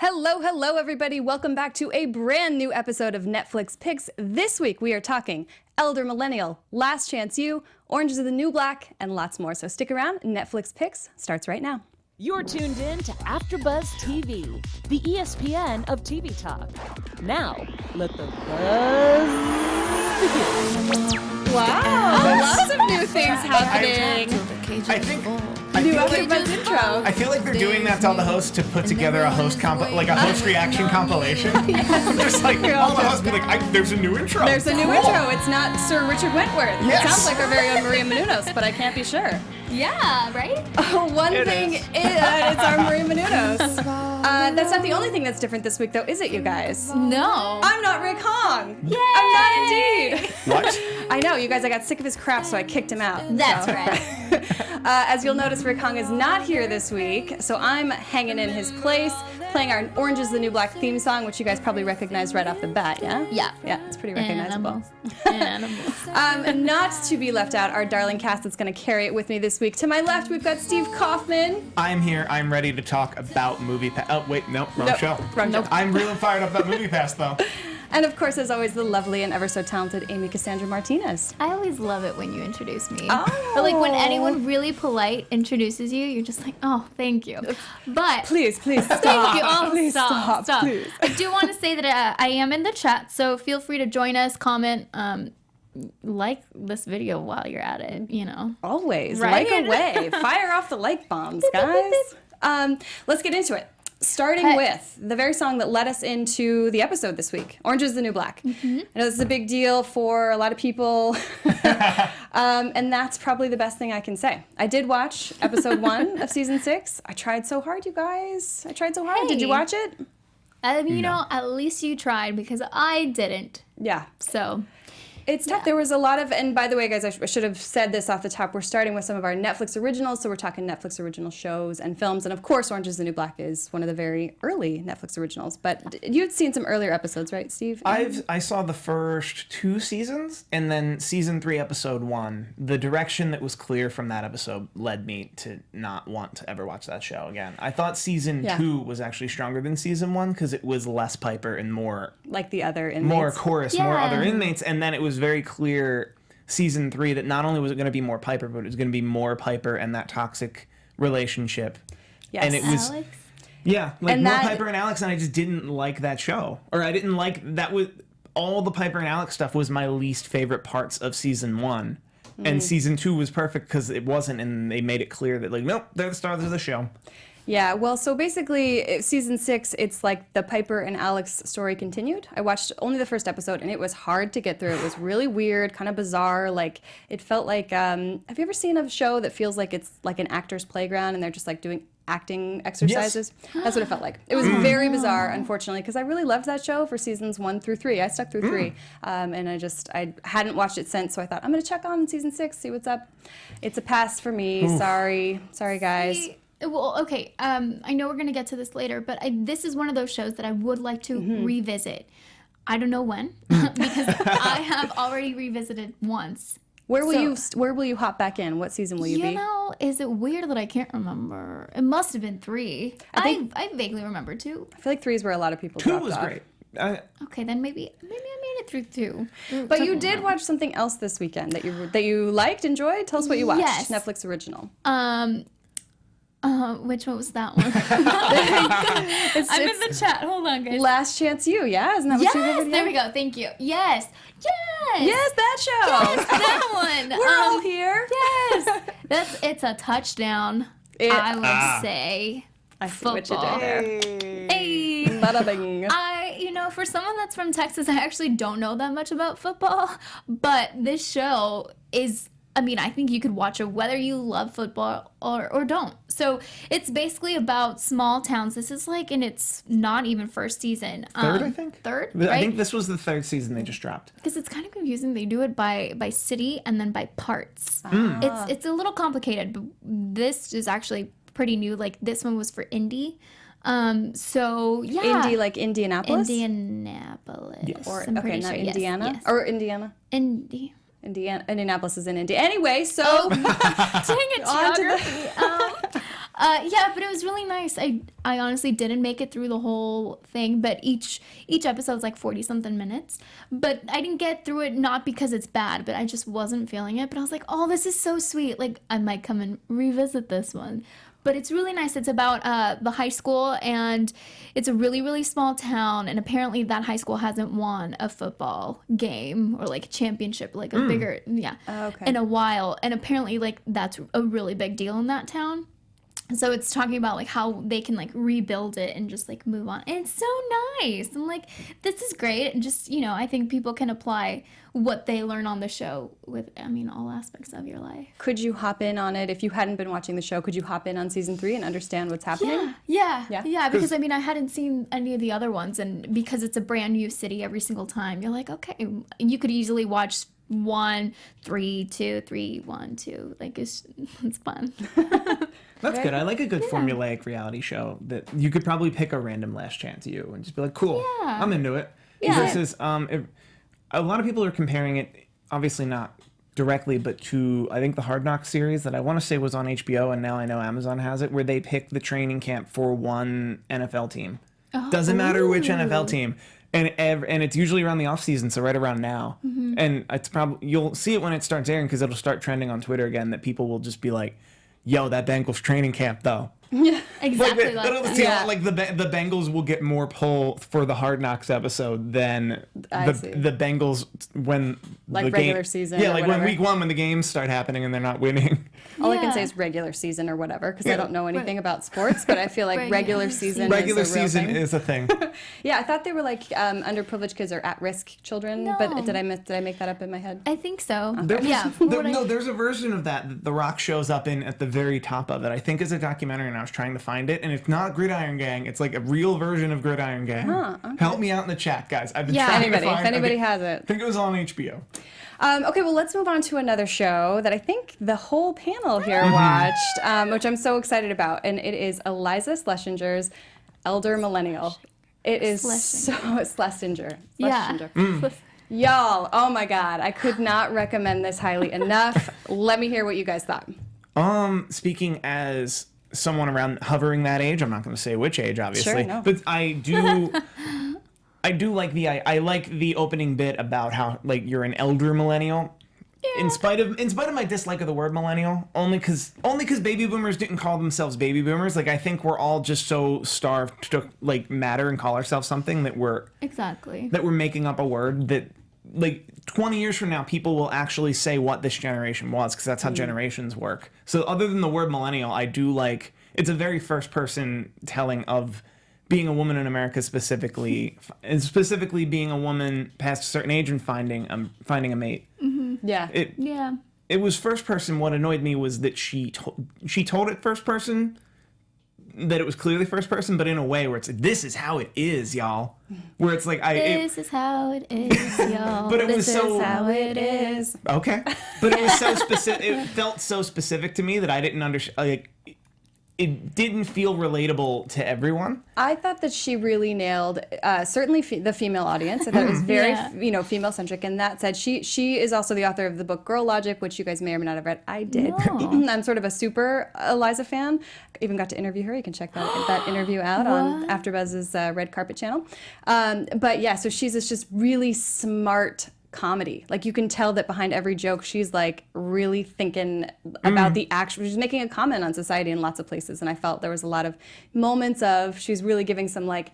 Hello, everybody. Welcome back to a brand new episode of Netflix Picks. This week, we are talking Elder Millennial, Last Chance U, Orange is the New Black, and lots more. So stick around. Netflix Picks starts right now. You're tuned in to AfterBuzz TV, the ESPN of TV talk. Now, let the buzz begin. Wow, lots of new things happening. I feel like they're doing that to all the hosts to put together a host like a host reaction compilation. Just like all the hosts be like, "There's a new intro." There's a new intro. It's not Sir Richard Wentworth. Yes. It sounds like our very own Maria Menounos, but I can't be sure. Yeah, right? One thing is it's our Maria Menounos. That's not the only thing that's different this week, though, is it, you guys? No. I'm not Rick Hong. Yay! I'm not indeed. What? I know, you guys, I got sick of his crap, so I kicked him out. That's right. As you'll notice, Rick Hong is not here this week, so I'm hanging in his place, playing our Orange is the New Black theme song, which you guys probably recognize right off the bat, yeah? Yeah. Yeah, it's pretty recognizable. Animals. Not to be left out, our darling cast that's going to carry it with me this week. To my left, we've got Steve Kaufmann. I'm here. I'm ready to talk about Movie Pass. Oh, wait, no, wrong show. Wrong show. I'm really fired up about Movie Pass, though. And of course, as always, the lovely and ever so talented Amy Cassandra Martinez. I always love it when you introduce me. Oh. But like when anyone really polite introduces you, you're just like, oh, thank you. But Please stop. thank you. Oh, Please stop. Please. I do want to say that I am in the chat, so feel free to join us, comment, like this video while you're at it, you know. Always. Right? Like away. Fire off the like bombs, guys. Let's get into it. Starting with the very song that led us into the episode this week, Orange is the New Black. Mm-hmm. I know this is a big deal for a lot of people, and that's probably the best thing I can say. I did watch episode 1 of season 6. I tried so hard, you guys. I tried so hard. Hey. Did you watch it? You know, at least you tried because I didn't. Yeah. So It's tough. Yeah. There was a lot of, and by the way, guys, I should have said this off the top. We're starting with some of our Netflix originals, so we're talking Netflix original shows and films, and of course, Orange is the New Black is one of the very early Netflix originals. But you'd seen some earlier episodes, right, Steve? I saw the first 2 seasons, and then season 3, episode 1. The direction that was clear from that episode led me to not want to ever watch that show again. I thought season 2 was actually stronger than season 1 because it was less Piper and more like the other inmates, more chorus, more other inmates, and then it was very clear season 3 that not only was it going to be more Piper, but it was going to be more Piper and that toxic relationship. Yes. And it was Alex? Yeah, like and more that, Piper and Alex, and I just didn't like that show. Or I didn't like that. Was all the Piper and Alex stuff was my least favorite parts of season 1. And season 2 was perfect because it wasn't, and they made it clear that, like, nope, they're the stars of the show. Yeah, well, so basically, season 6, it's like the Piper and Alex story continued. I watched only the first episode, and it was hard to get through. It was really weird, kind of bizarre. Like, it felt like, have you ever seen a show that feels like it's like an actor's playground, and they're just like doing acting exercises? Yes. That's what it felt like. It was very bizarre, unfortunately, because I really loved that show for seasons 1 through 3. I stuck through 3, and I hadn't watched it since, so I thought, I'm going to check on season 6, see what's up. It's a pass for me. Oof. Sorry, guys. Well, okay, I know we're going to get to this later, but this is one of those shows that I would like to revisit. I don't know when, because I have already revisited once. Where will you hop back in? What season will you be? You know, is it weird that I can't remember? It must have been 3. I vaguely remember 2. I feel like 3 is where a lot of people 2 dropped was off. great. Okay, then maybe I made it through 2. But you did watch something else this weekend that you liked, enjoyed? Tell us what you watched. Yes. Netflix original. Which one was that one? I'm in the chat. Hold on, guys. Last Chance U, yeah? Isn't that what you Yes, there we go. Thank you. Yes, that show. Yes, that one. We're all here. Yes, it's a touchdown. I would say. I see what you did there. Hey. Bada bing. For someone that's from Texas, I actually don't know that much about football, but this show is. I think you could watch it whether you love football or don't. So it's basically about small towns. This is like in its not even first season. Third, I think. Third, right? I think this was the 3rd season they just dropped. Because it's kind of confusing. They do it by city and then by parts. It's a little complicated, but this is actually pretty new. Like this one was for Indy. So yeah. Indy, like Indianapolis? Indianapolis. Yes. Or, I'm okay, not sure. Indiana? Yes. Or Indiana? Indianapolis is in Indy. Anyway, so dang it, geography. Yeah, but it was really nice. I honestly didn't make it through the whole thing, but each episode's like 40-something minutes. But I didn't get through it not because it's bad, but I just wasn't feeling it. But I was like, oh, this is so sweet. Like, I might come and revisit this one. But it's really nice. It's about the high school, and it's a really, really small town. And apparently that high school hasn't won a football game or like a championship, like a bigger, in a while. And apparently like that's a really big deal in that town. So it's talking about like how they can like rebuild it and just like move on. And it's so nice. I'm like, this is great. And just, you know, I think people can apply what they learn on the show with, I mean, all aspects of your life. Could you hop in on it if you hadn't been watching the show? Could you hop in on season 3 and understand what's happening? Yeah. Because I mean, I hadn't seen any of the other ones, and because it's a brand new city every single time, you're like, okay, you could easily watch 1, 3, 2, 3, 1, 2. Like it's fun. That's good. I like a good formulaic reality show that you could probably pick a random Last Chance U and just be like, cool, I'm into it. Yeah. Versus, a lot of people are comparing it, obviously not directly, but to, I think, the Hard Knocks series that I want to say was on HBO, and now I know Amazon has it, where they pick the training camp for one NFL team. Doesn't matter which NFL team. And it's usually around the off season, so right around now. And it's probably, you'll see it when it starts airing because it'll start trending on Twitter again, that people will just be like, yo, that Bengals training camp though. Yeah, exactly. Like the Bengals will get more pull for the Hard Knocks episode than the Bengals when like the regular game, season. Yeah, or like whatever. when week 1 when the games start happening and they're not winning. All I can say is regular season or whatever, because I don't know anything about sports, but I feel like regular season Regular is a real season thing. is a thing. Yeah, I thought they were like underprivileged kids or at-risk children, but did I make that up in my head? I think so. There's a version of that The Rock shows up in at the very top of it. I think is a documentary, and I was trying to find it, and it's not Gridiron Gang. It's like a real version of Gridiron Gang. Okay. Help me out in the chat, guys. I've been trying to find. If anybody has it. I think it was on HBO. Okay, well, let's move on to another show that I think the whole panel here watched, which I'm so excited about, and it is Iliza Schlesinger's Elder Millennial. It is Shlesinger. Y'all, oh my God, I could not recommend this highly enough. Let me hear what you guys thought. Speaking as someone around hovering that age, I'm not going to say which age, obviously, sure, no. but I do. I do like I like the opening bit about how like you're an elder millennial. Yeah. In spite of my dislike of the word millennial, only because baby boomers didn't call themselves baby boomers. Like I think we're all just so starved to like matter and call ourselves something that we're making up a word that like 20 years from now people will actually say what this generation was, because that's how generations work. So other than the word millennial, I do like it's a very first person telling of being a woman in America, specifically being a woman past a certain age and finding a mate. Yeah. It was first person. What annoyed me was that she told it first person, that it was clearly first person, but in a way where it's like, this is how it is, y'all. Where it's like this is how it is, y'all. But it was so This is how it is. Okay. But it was so specific. It felt so specific to me that I didn't understand. Like, it didn't feel relatable to everyone. I thought that she really nailed certainly the female audience. I thought it was very female centric. And that said, she is also the author of the book Girl Logic, which you guys may or may not have read. I did. No. I'm sort of a super Iliza fan. Even got to interview her. You can check that interview out on AfterBuzz's Red Carpet channel. But yeah, so she's this just really smart comedy. Like you can tell that behind every joke she's like really thinking about the action. She's making a comment on society in lots of places, and I felt there was a lot of moments of she's really giving some like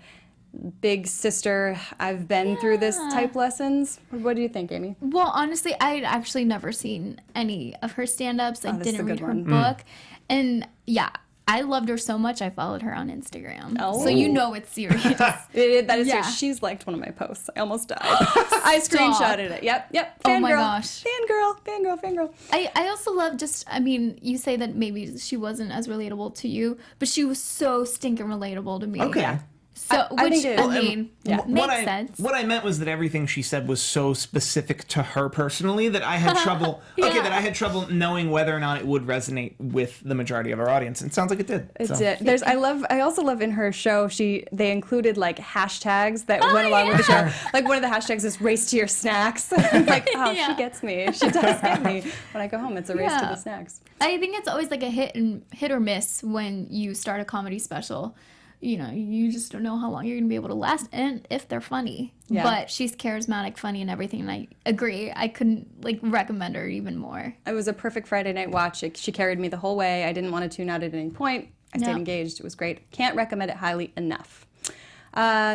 big sister I've been through this type lessons. What do you think, Amy? Well, honestly, I'd actually never seen any of her stand-ups. I didn't read her book. And yeah, I loved her so much I followed her on Instagram. Oh. So you know it's serious. That is serious. She's liked one of my posts. I almost died. I screenshotted it. Yep. Oh my gosh. Fangirl. I also love you say that maybe she wasn't as relatable to you, but she was so stinking relatable to me. Okay. So, I which, think makes sense. What I meant was that everything she said was so specific to her personally that I had trouble. that I had trouble knowing whether or not it would resonate with the majority of our audience. And it sounds like it did. It did. I also love in her show, they included like hashtags that went along with the show. Like one of the hashtags is race to your snacks. Like, she gets me. She does get me. When I go home, it's a race to the snacks. I think it's always like a hit or miss when you start a comedy special. You know, you just don't know how long you're going to be able to last and if they're funny. Yeah. But she's charismatic, funny, and everything. And I agree. I couldn't, recommend her even more. It was a perfect Friday night watch. She carried me the whole way. I didn't want to tune out at any point. I stayed engaged. It was great. Can't recommend it highly enough.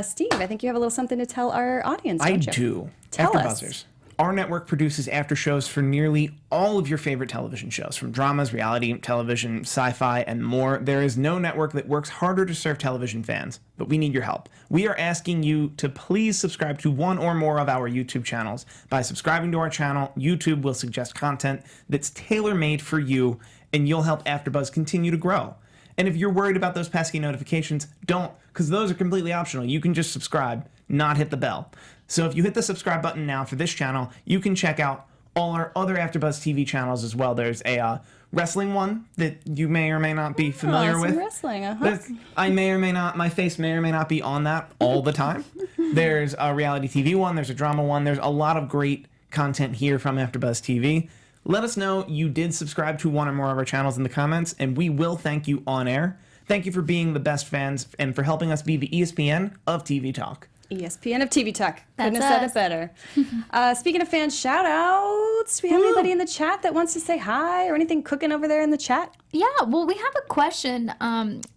Steve, I think you have a little something to tell our audience, don't you? I do. Tell AfterBuzzers. us. Our network produces after shows for nearly all of your favorite television shows, from dramas, reality, television, sci-fi, and more. There is no network that works harder to serve television fans, but we need your help. We are asking you to please subscribe to one or more of our YouTube channels. By subscribing to our channel, YouTube will suggest content that's tailor-made for you, and you'll help AfterBuzz continue to grow. And if you're worried about those pesky notifications, don't, because those are completely optional. You can just subscribe, not hit the bell. So if you hit the subscribe button now for this channel, you can check out all our other AfterBuzz TV channels as well. There's a wrestling one that you may or may not be familiar with. Wrestling, my face may or may not be on that all the time. There's a reality TV one. There's a drama one. There's a lot of great content here from AfterBuzz TV. Let us know you did subscribe to one or more of our channels in the comments, and we will thank you on air. Thank you for being the best fans and for helping us be the ESPN of TV Talk. ESPN of TV Talk. Couldn't That's have said it better. Speaking of fan shout-outs, do we have anybody in the chat that wants to say hi or anything cooking over there in the chat? Yeah, well, we have a question.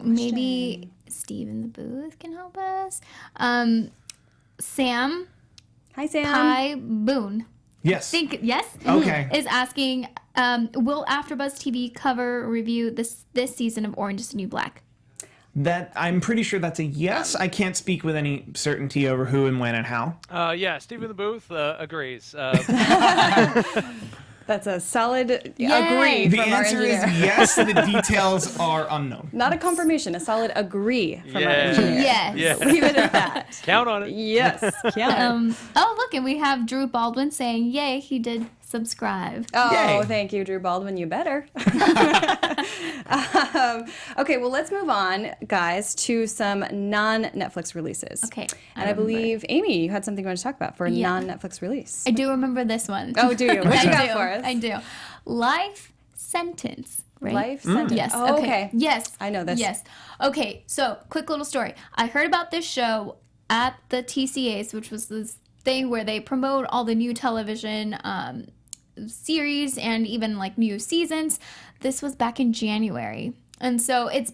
Maybe Steve in the booth can help us. Sam. Hi, Sam. Hi, Boone. Yes. Yes? Okay. Is asking, will AfterBuzz TV cover review this season of Orange is the New Black? That I'm pretty sure that's a yes. I can't speak with any certainty over who and when and how. Yeah, Steve in the booth agrees. That's a solid agree The from our answer is engineer. yes. The details are unknown. Not a confirmation, a solid agree from our engineer. Yes. Yeah. Leave it at that. Count on it. Yes. Count it. Oh, look, and we have Drew Baldwin saying, yay, he did subscribe. Oh, Yay. thank you, Drew Baldwin. You better. Okay, well, let's move on, guys, to some non-Netflix releases. Okay. And I believe, Amy, you had something you want to talk about for a Yeah. non-Netflix release. I do remember this one. Oh, do you? What you got do. for us? I do. Life sentence. Right? Life sentence. Yes. Oh, okay. Yes. I know this. Yes. Okay. So, quick little story. I heard about this show at the TCAs, which was this thing where they promote all the new television series and even new seasons. This was back in January. And so it's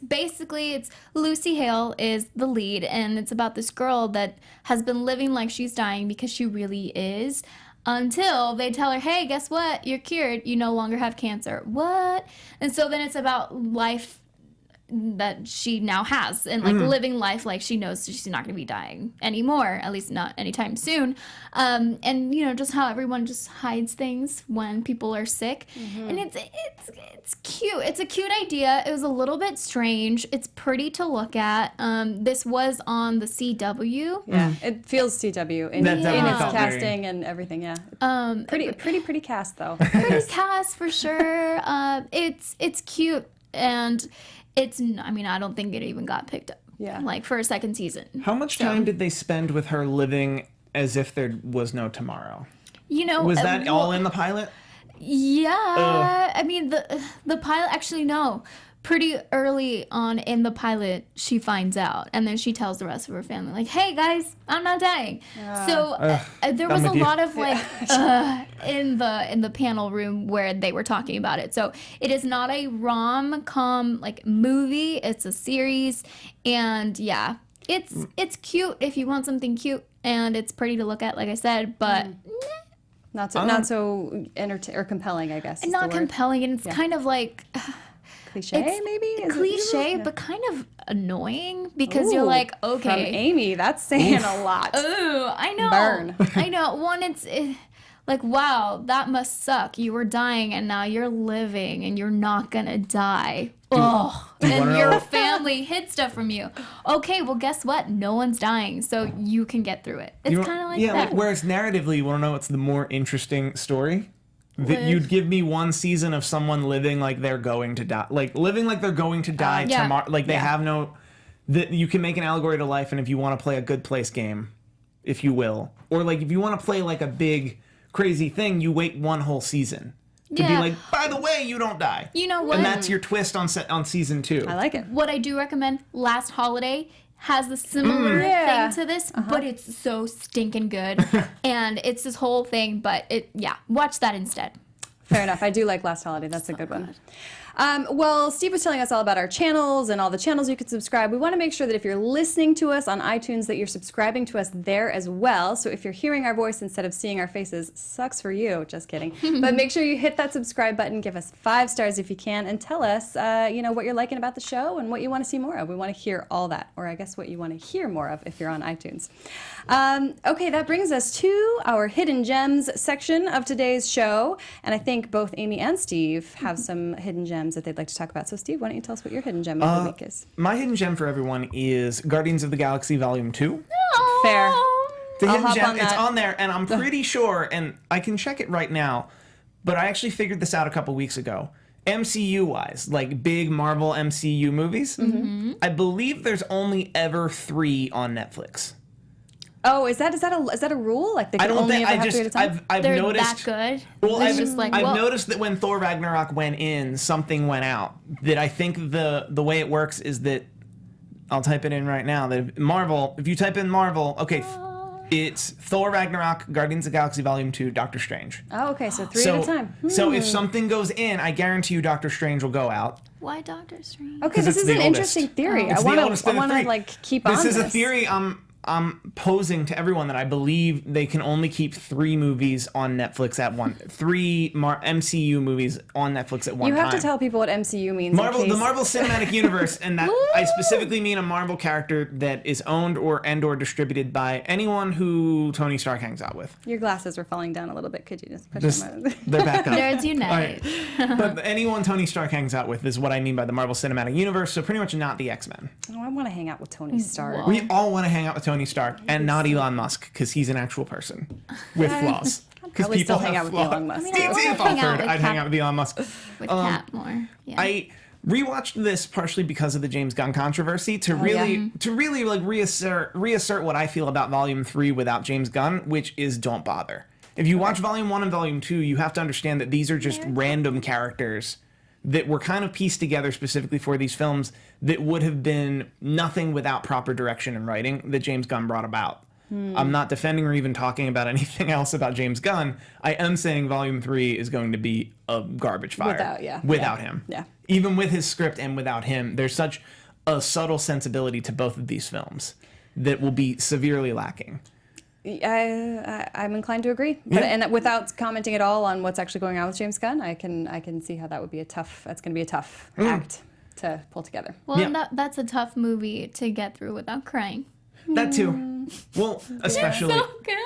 Lucy Hale is the lead, and it's about this girl that has been living like she's dying because she really is, until they tell her, hey, guess what? You're cured. You no longer have cancer. What? And so then it's about life that she now has and living life like she knows she's not going to be dying anymore, at least not anytime soon. And just how everyone just hides things when people are sick. And it's cute. It's a cute idea. It was a little bit strange. It's pretty to look at. This was on the CW. Yeah, it feels CW in That its definitely felt very- casting and everything. Yeah, pretty cast though. Pretty cast for sure. It's cute, and I don't think it even got picked up. Yeah. For a second season. How much time did they spend with her living as if there was no tomorrow? Was that all in the pilot? Yeah. Ugh. I mean, the pilot, actually, no. Pretty early on in the pilot, she finds out, and then she tells the rest of her family, hey, guys, I'm not dying. So there was a lot of, in the panel room where they were talking about it. So it is not a rom-com, movie. It's a series, and, yeah, it's cute if you want something cute, and it's pretty to look at, like I said, but... Not so or compelling, I guess. Not compelling, and it's kind of cliche, maybe? Is it cliche, even? but kind of annoying because you're Ooh, okay. From Amy, that's saying a lot. Ooh, I know. Burn. I know. One, it's Like, wow, that must suck. You were dying and now you're living and you're not gonna die. Oh, and your family hid stuff from you. Okay, well, guess what? No one's dying, so you can get through it. It's kind of like that. Like, whereas narratively, you want to know what's the more interesting story? That you'd give me one season of someone living like they're going to die. Like, living like they're going to die tomorrow. Like, they have no... That you can make an allegory to life, and if you want to play a good place game, if you will. Or, like, if you want to play, like, a big, crazy thing, you wait one whole season. To be like, by the way, you don't die. You know what? And that's your twist on season 2. I like it. What I do recommend, Last Holiday has the similar thing to this, but it's so stinking good. And it's this whole thing, but watch that instead. Fair enough. I do like Last Holiday. That's a good one. Well, Steve was telling us all about our channels and all the channels you can subscribe. We want to make sure that if you're listening to us on iTunes, that you're subscribing to us there as well. So if you're hearing our voice instead of seeing our faces, sucks for you. Just kidding. But make sure you hit that subscribe button, give us 5 stars if you can, and tell us, what you're liking about the show and what you want to see more of. We want to hear all that, or I guess what you want to hear more of if you're on iTunes. Okay, that brings us to our Hidden Gems section of today's show. And I think both Amy and Steve have some hidden gems that they'd like to talk about. So, Steve, why don't you tell us what your hidden gem of the week is? My hidden gem for everyone is Guardians of the Galaxy Volume 2. Fair. The I'll hidden hop gem, on that. it's on there, and I'm pretty sure, and I can check it right now, but I actually figured this out a couple weeks ago. MCU-wise, like big Marvel MCU movies, I believe there's only ever 3 on Netflix. Oh, is that a rule? Like they can only ever have 3 at a time? I've They're noticed that good? Well, It's just like, I've whoa. noticed that when Thor Ragnarok went in, something went out. That I think the way it works is that I'll type it in right now. That Marvel, if you type in Marvel, okay, it's Thor Ragnarok, Guardians of the Galaxy Volume 2, Doctor Strange. Oh, okay, so 3 at a time. So if something goes in, I guarantee you Doctor Strange will go out. Why Doctor Strange? Okay, this it's is the an oldest. interesting theory. It's I the want oldest of the to 3. like keep on This this. is a theory I'm posing to everyone that I believe they can only keep 3 movies on Netflix at one. 3 MCU movies on Netflix at one You time. have to tell people what MCU means. Marvel, in the case... Marvel Cinematic Universe, and that I specifically mean a Marvel character that is owned or distributed by anyone who Tony Stark hangs out with. Your glasses were falling down a little bit. Could you just push them out? They're back up. Nerds unite. But anyone Tony Stark hangs out with is what I mean by the Marvel Cinematic Universe, so pretty much not the X-Men. Oh, I want to hang out with Tony Stark. We all want to hang out with Tony Stark, and not Elon Musk, because he's an actual person with flaws. Because probably people still hang have out with flaws. Elon Musk. I mean, I If wanna hang out offered, with I'd hang Cap- out with Elon Musk. With Cap more. Yeah. I rewatched this partially because of the James Gunn controversy to really like reassert what I feel about Volume 3 without James Gunn, which is don't bother. If you watch Volume 1 and Volume 2, you have to understand that these are just random characters that were kind of pieced together specifically for these films that would have been nothing without proper direction and writing that James Gunn brought about. I'm not defending or even talking about anything else about James Gunn. I am saying Volume 3 is going to be a garbage fire. Without him. Yeah. Even with his script and without him, there's such a subtle sensibility to both of these films that will be severely lacking. I'm inclined to agree, but and without commenting at all on what's actually going on with James Gunn, I can see how that would be that's going to be a tough act to pull together. Well, and that's a tough movie to get through without crying. That too. Well, especially So good.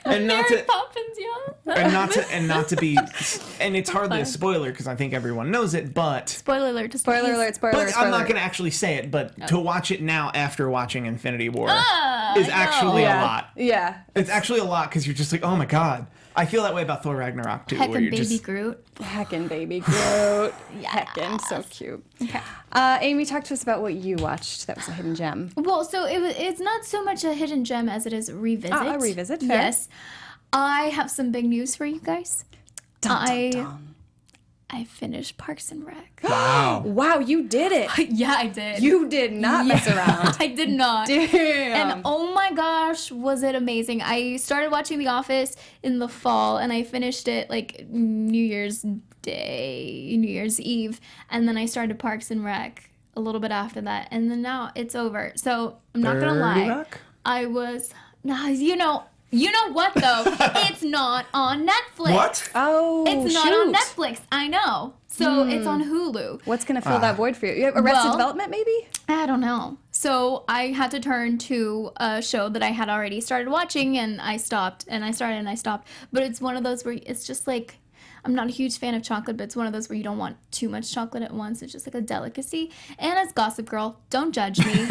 And not Mary to- Poppins, y'all. and not to be, and it's hardly a spoiler because I think everyone knows it, but Spoiler alert. Spoiler alert! Spoiler but alert! I'm spoiler not alert. going to actually say it. But to watch it now after watching Infinity War is I actually Yeah. a lot. Yeah, It's actually a lot because you're just like, oh my god. I feel that way about Thor Ragnarok too. Heckin' where you're baby just, Groot. heckin' baby Groot. Heckin', so cute. Okay. Amy, talk to us about what you watched. That was a hidden gem. Well, so it's not so much a hidden gem as it is a revisit. A revisit, fair. Yes. I have some big news for you guys. I finished Parks and Rec. wow. Wow, you did it. Yeah, I did. You did not mess around. I did not. Damn. And oh my gosh, was it amazing. I started watching The Office in the fall and I finished it like New Year's Day, New Year's Eve. And then I started Parks and Rec a little bit after that. And then now it's over. So I'm not going to 30 lie. Rock? I was, you know, You know what, though? It's not on Netflix. What? Oh, It's not on Netflix. I know. So it's on Hulu. What's going to fill that void for you? You have Arrested Development, maybe? I don't know. So I had to turn to a show that I had already started watching, and I stopped, and I started, and I stopped. But it's one of those where it's just like, I'm not a huge fan of chocolate, but it's one of those where you don't want too much chocolate at once. It's just like a delicacy. And it's Gossip Girl. Don't judge me.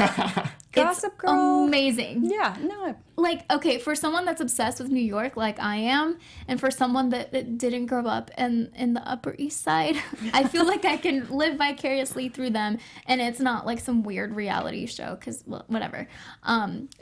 Gossip Girl. Amazing. Yeah, no. Like, okay, for someone that's obsessed with New York like I am, and for someone that didn't grow up in the Upper East Side, I feel like I can live vicariously through them, and it's not like some weird reality show, because, well, whatever.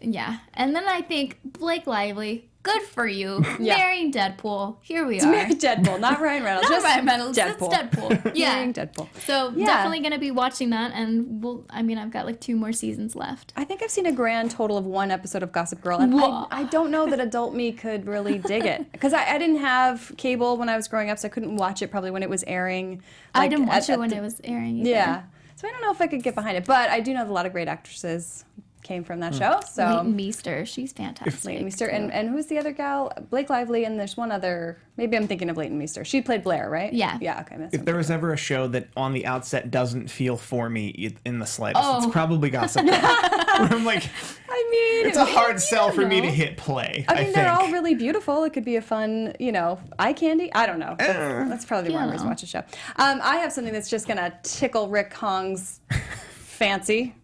Yeah. And then I think Blake Lively, good for you. Yeah. Marrying Deadpool. Here we are. Married Deadpool, not Ryan Reynolds. Not just Ryan Reynolds, Deadpool. it's Deadpool. Yeah. Marrying Deadpool. So Yeah. definitely going to be watching that, and I've got like 2 more seasons left. I think I've seen a grand total of 1 episode of Gossip Girl, and Whoa. I don't know that adult me could really dig it. Because I didn't have cable when I was growing up, so I couldn't watch it probably when it was airing. I didn't watch it when it was airing either. Yeah. So I don't know if I could get behind it, but I do know that a lot of great actresses came from that show. So Leighton Meester, she's fantastic. Leighton Meester, and who's the other gal? Blake Lively, and there's one other. Maybe I'm thinking of Leighton Meester. She played Blair, right? Yeah. Yeah. Okay. That's If there was ever a show that on the outset doesn't feel for me in the slightest, Oh. it's probably Gossip Girl. Where I'm like, I mean, it's a hard sell for me know. to hit play. I mean, think. they're all really beautiful. It could be a fun, eye candy. I don't know. That's probably one reason to watch a show. I have something that's just going to tickle Rick Hong's fancy.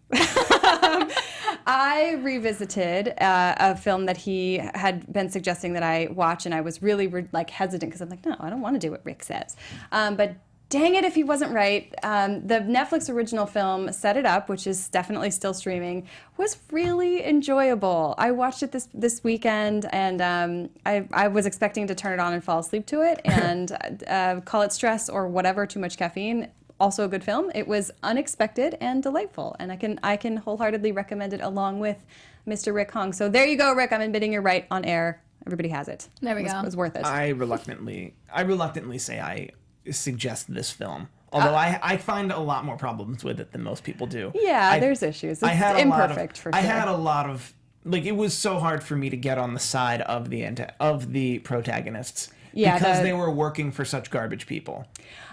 I revisited a film that he had been suggesting that I watch, and I was really hesitant because I'm like, no, I don't want to do what Rick says. But dang it if he wasn't right. The Netflix original film, Set It Up, which is definitely still streaming, was really enjoyable. I watched it this weekend, and I was expecting to turn it on and fall asleep to it, and call it stress or whatever, too much caffeine. Also a good film. It was unexpected and delightful, and I can wholeheartedly recommend it along with Mr. Rick Hong. So there you go, Rick. I'm admitting you're right on air. Everybody has it. There we go. It was worth it. I reluctantly say I suggest this film. Although I find a lot more problems with it than most people do. Yeah, there's issues. It's imperfect for sure. I had a lot of it was so hard for me to get on the side of the protagonists. Yeah, because they were working for such garbage people.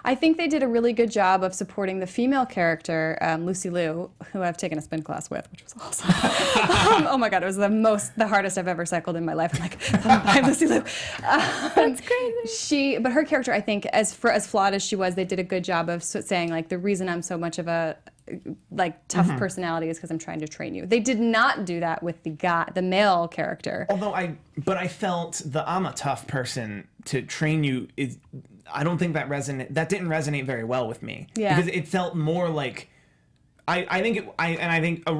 I think they did a really good job of supporting the female character, Lucy Liu, who I've taken a spin class with, which was awesome. Oh my God, it was the hardest I've ever cycled in my life. I'm like, I'm Lucy Liu. That's crazy. But her character, I think, as flawed as she was, they did a good job of saying, like, the reason I'm so much of a tough personality is because I'm trying to train you. They did not do that with the male character. Although I felt I'm a tough person to train you is, I don't think that didn't resonate very well with me. Yeah. Because it felt more like, I think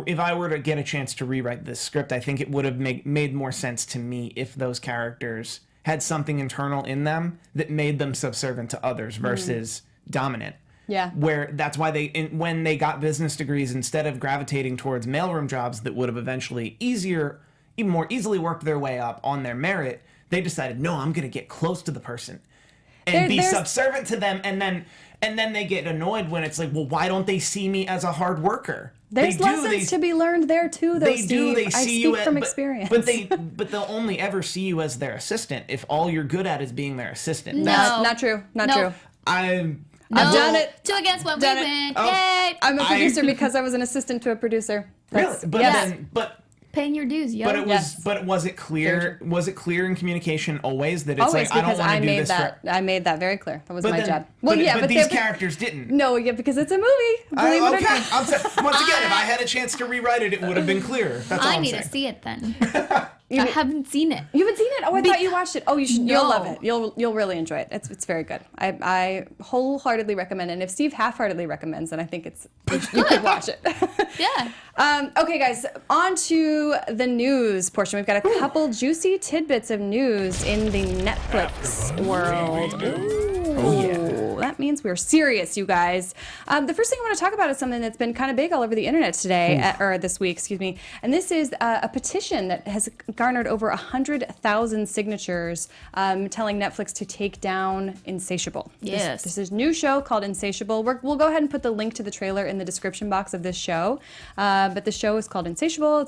if I were to get a chance to rewrite this script, I think it would have made more sense to me if those characters had something internal in them that made them subservient to others versus dominant. Yeah. Where that's why when they got business degrees, instead of gravitating towards mailroom jobs that would have eventually even more easily worked their way up on their merit, they decided, no, I'm going to get close to the person and be subservient to them. And then they get annoyed when it's like, well, why don't they see me as a hard worker? There's lessons to be learned there too, though, Steve. They see I speak from experience. But they'll only ever see you as their assistant if all you're good at is being their assistant. No. Not true. Not true. I've done it. 2 against 1, we Done it. win. Oh. Yay! I'm a producer because I was an assistant to a producer. really, but Paying your dues, yo. But it was. Yes. But was it clear? Was it clear in communication always that it's Always, like I don't because want to do made this that. for? I made that very clear. That was But my then- job. but these they're- characters didn't. No, yeah, because it's a movie. Believe it or Okay. not. I'm saying, once again, if I had a chance to rewrite it, it would have been clearer. That's all I I'm need saying. to see it then. I haven't seen it. You haven't seen it? Oh, I thought you watched it. Oh, you should. You'll No. love it. You'll really enjoy it. It's very good. I wholeheartedly recommend it. And if Steve half-heartedly recommends, then I think you could watch it. Yeah. Okay, guys, on to the news portion. We've got a couple juicy tidbits of news in the Netflix world. Ooh. Oh, yeah. that means we're serious, you guys. The first thing I want to talk about is something that's been kind of big all over the internet today, or this week, excuse me. And this is a petition that has garnered over 100,000 signatures telling Netflix to take down Insatiable. Yes. This is a new show called Insatiable. We'll go ahead and put the link to the trailer in the description box of this show. But the show is called Insatiable.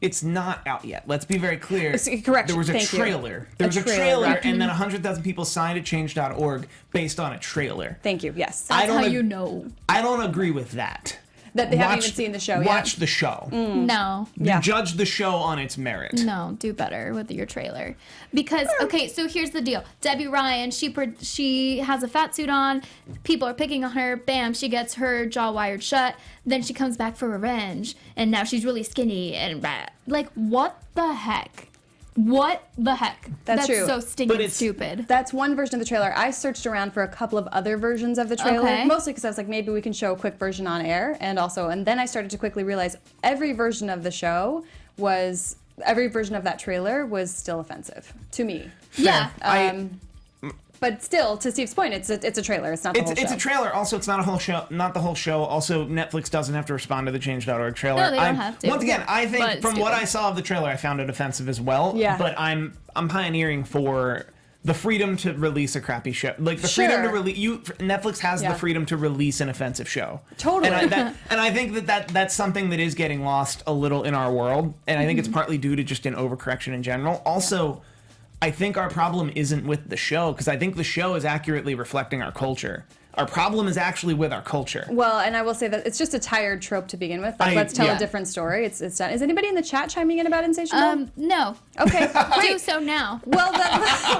It's not out yet. Let's be very clear. Correct. There was a Thank you. trailer. There was a trailer, and then 100,000 people signed at change.org based on a trailer. Thank you. Yes. That's how you know. I don't agree with that. That they haven't even seen the show yet. Watch the show. No. Yeah. Judge the show on its merit. No, do better with your trailer. Because, okay, so here's the deal. Debbie Ryan, she has a fat suit on. People are picking on her. Bam, she gets her jaw wired shut. Then she comes back for revenge. And now she's really skinny and bad. Like, what the heck? What the heck? That's true. So stinking stupid. That's one version of the trailer. I searched around for a couple of other versions of the trailer, Okay. mostly because I was like, maybe we can show a quick version on air, and then I started to quickly realize every version of that trailer was still offensive to me. Yeah. But still, to Steve's point, it's a trailer. It's not the whole show. It's a trailer. Also, it's not a whole show. Not the whole show. Also, Netflix doesn't have to respond to the change.org trailer. No, they don't have to. Once again, I think But from what stupid. I saw of the trailer, I found it offensive as well. Yeah. But I'm pioneering for the freedom to release a crappy show. Like the freedom to Sure. release. Netflix has Yeah. the freedom to release an offensive show. Totally. And I think that's something that is getting lost a little in our world. And I think it's partly due to just an overcorrection in general. Also, I think our problem isn't with the show, because I think the show is accurately reflecting our culture. Our problem is actually with our culture. Well, and I will say that it's just a tired trope to begin with. Like, let's tell a different story. It's done. Is anybody in the chat chiming in about Insatiable? No. Okay, Do great. so now. Well,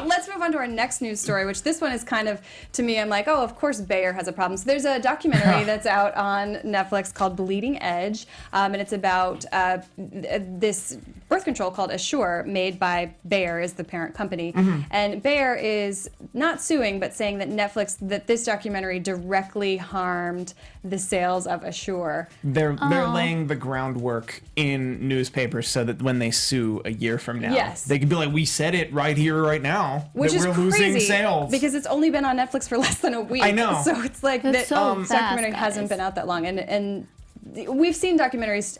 let's move on to our next news story, which this one is kind of, to me, I'm like, oh, of course Bayer has a problem. So there's a documentary that's out on Netflix called Bleeding Edge, and it's about this birth control called Assure, made by Bayer, is the parent company. And Bayer is not suing, but saying that that this documentary directly harmed the sales of Assure. They're laying the groundwork in newspapers so that when they sue a year from now, Yes. they can be like, we said it right here, right now, Which that is we're crazy losing sales. because it's only been on Netflix for less than a week. I know. So it's like That's that so documentary fast, hasn't guys. been out that long, and we've seen documentarians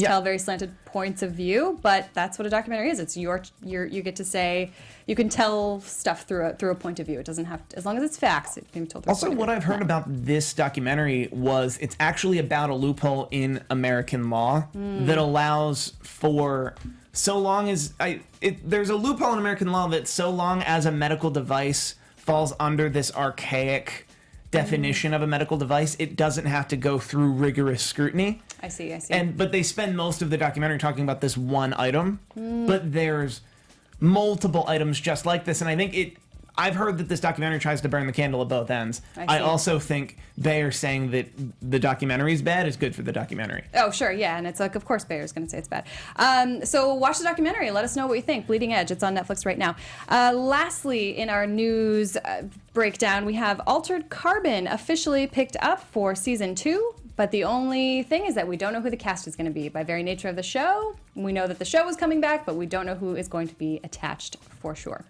tell very slanted points of view, but that's what a documentary is. It's you get to say, you can tell stuff through a point of view. It doesn't have to, as long as it's facts, it can be told through Also, a point what of I've heard about this documentary was it's actually about a loophole in American law that allows for, so long as there's a loophole in American law that so long as a medical device falls under this archaic definition of a medical device, it doesn't have to go through rigorous scrutiny. I see. But they spend most of the documentary talking about this one item, but there's multiple items just like this, and I think I've heard that this documentary tries to burn the candle at both ends. I see. also think they are saying that the documentary is bad is good for the documentary. Oh, sure, yeah, and it's like, of course Bayer's going to say it's bad. So watch the documentary. Let us know what you think. Bleeding Edge, it's on Netflix right now. Lastly, in our news breakdown, we have Altered Carbon officially picked up for season 2. But the only thing is that we don't know who the cast is going to be. By very nature of the show, we know that the show is coming back, but we don't know who is going to be attached for sure.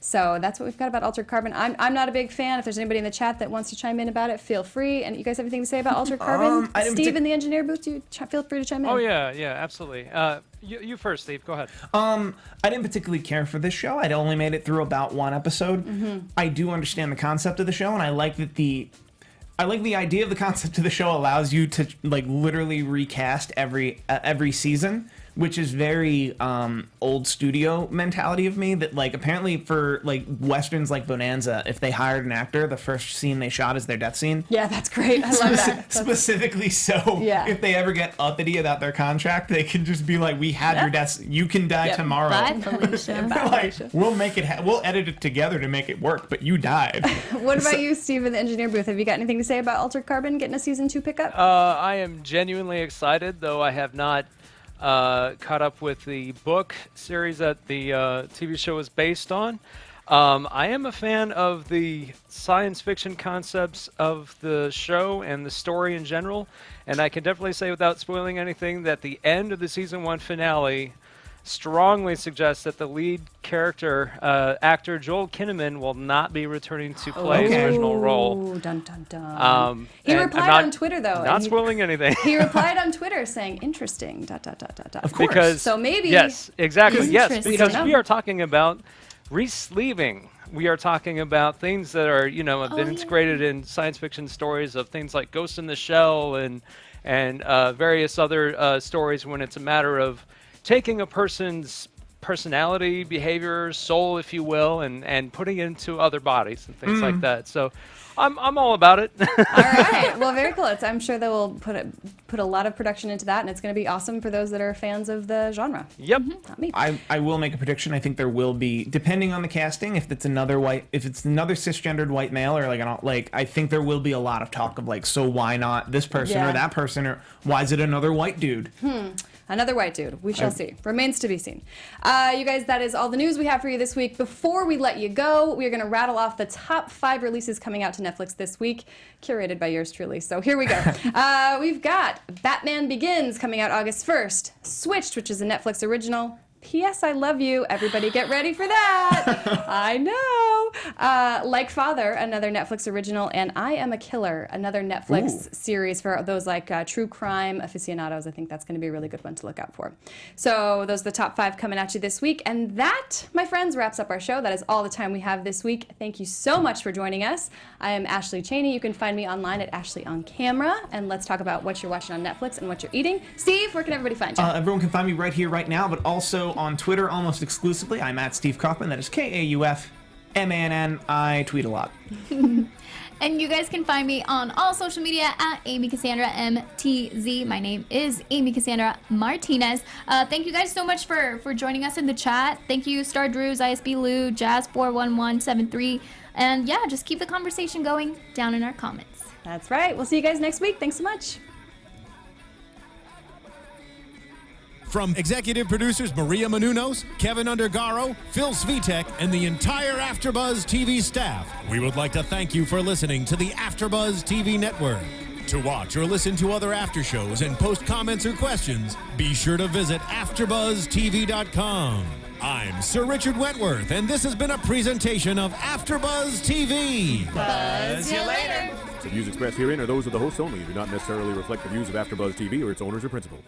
So that's what we've got about Altered Carbon. I'm not a big fan. If there's anybody in the chat that wants to chime in about it, feel free. And you guys have anything to say about Altered Carbon? Steve in the engineer booth, feel free to chime in. Oh yeah, absolutely. You first, Steve. Go ahead. I didn't particularly care for this show. I'd only made it through about one episode. I do understand the concept of the show, and I like that the idea of the concept of the show allows you to like literally recast every season, which is very old studio mentality of me. That like apparently for like westerns like Bonanza, if they hired an actor, the first scene they shot is their death scene. Yeah, that's great. I love that. Specifically, so if they ever get uppity about their contract, they can just be like, "We had your death. You can die tomorrow." Bye, Felicia. Like, we'll make it. We'll edit it together to make it work, but you died. What about you, Steve, in the engineer booth? Have you got anything to say about Altered Carbon getting a season 2 pickup? I am genuinely excited, though I have not caught up with the book series that the TV show is based on. I am a fan of the science fiction concepts of the show and the story in general, and I can definitely say without spoiling anything that the end of the season 1 finale strongly suggests that the lead character, actor Joel Kinnaman, will not be returning to play his original role. Dun, dun, dun. He and replied I'm on Twitter, though. Not spoiling anything. He replied on Twitter saying, interesting, ... Of course. Because, So maybe... yes, exactly. Yes, Interesting. because We don't we know. are talking about re-sleeving. We are talking about things that are, have been integrated in science fiction stories of things like Ghost in the Shell and various other stories when it's a matter of taking a person's personality, behavior, soul, if you will, and putting it into other bodies and things like that. So I'm all about it. All right. Well, very cool. I'm sure they will put a lot of production into that, and it's going to be awesome for those that are fans of the genre. Yep. Not me. I will make a prediction. I think there will be, depending on the casting, if it's another cisgendered white male, or I think there will be a lot of talk of so why not this person Yeah. or that person, or why is it another white dude? Another white dude. We shall see. Remains to be seen. You guys, that is all the news we have for you this week. Before we let you go, we are going to rattle off the top 5 releases coming out to Netflix this week, curated by yours truly. So here we go. We've got Batman Begins coming out August 1st. Switched, which is a Netflix original. P.S. I Love You. Everybody get ready for that. I know. Like Father, another Netflix original, and I Am a Killer, another Netflix series for those true crime aficionados. I think that's going to be a really good one to look out for. So those are the top 5 coming at you this week. And that, my friends, wraps up our show. That is all the time we have this week. Thank you so much for joining us. I am Ashley Chaney. You can find me online at Ashley on Camera. And let's talk about what you're watching on Netflix and what you're eating. Steve, where can everybody find you? Everyone can find me right here, right now, but also on Twitter almost exclusively. I'm at Steve Kaufmann. That is Kaufmann. I tweet a lot. And you guys can find me on all social media at Amy Cassandra MTZ. My name is Amy Cassandra Martinez. Thank you guys so much for joining us in the chat. Thank you, Star Drews, ISB Lou, Jazz41173. And yeah, just keep the conversation going down in our comments. That's right. We'll see you guys next week. Thanks so much. From executive producers Maria Menounos, Kevin Undergaro, Phil Svitek, and the entire AfterBuzz TV staff, we would like to thank you for listening to the AfterBuzz TV network. To watch or listen to other after shows and post comments or questions, be sure to visit AfterBuzzTV.com. I'm Sir Richard Wentworth, and this has been a presentation of AfterBuzz TV. Buzz you later. The views expressed herein are those of the hosts only and do not necessarily reflect the views of AfterBuzz TV or its owners or principals.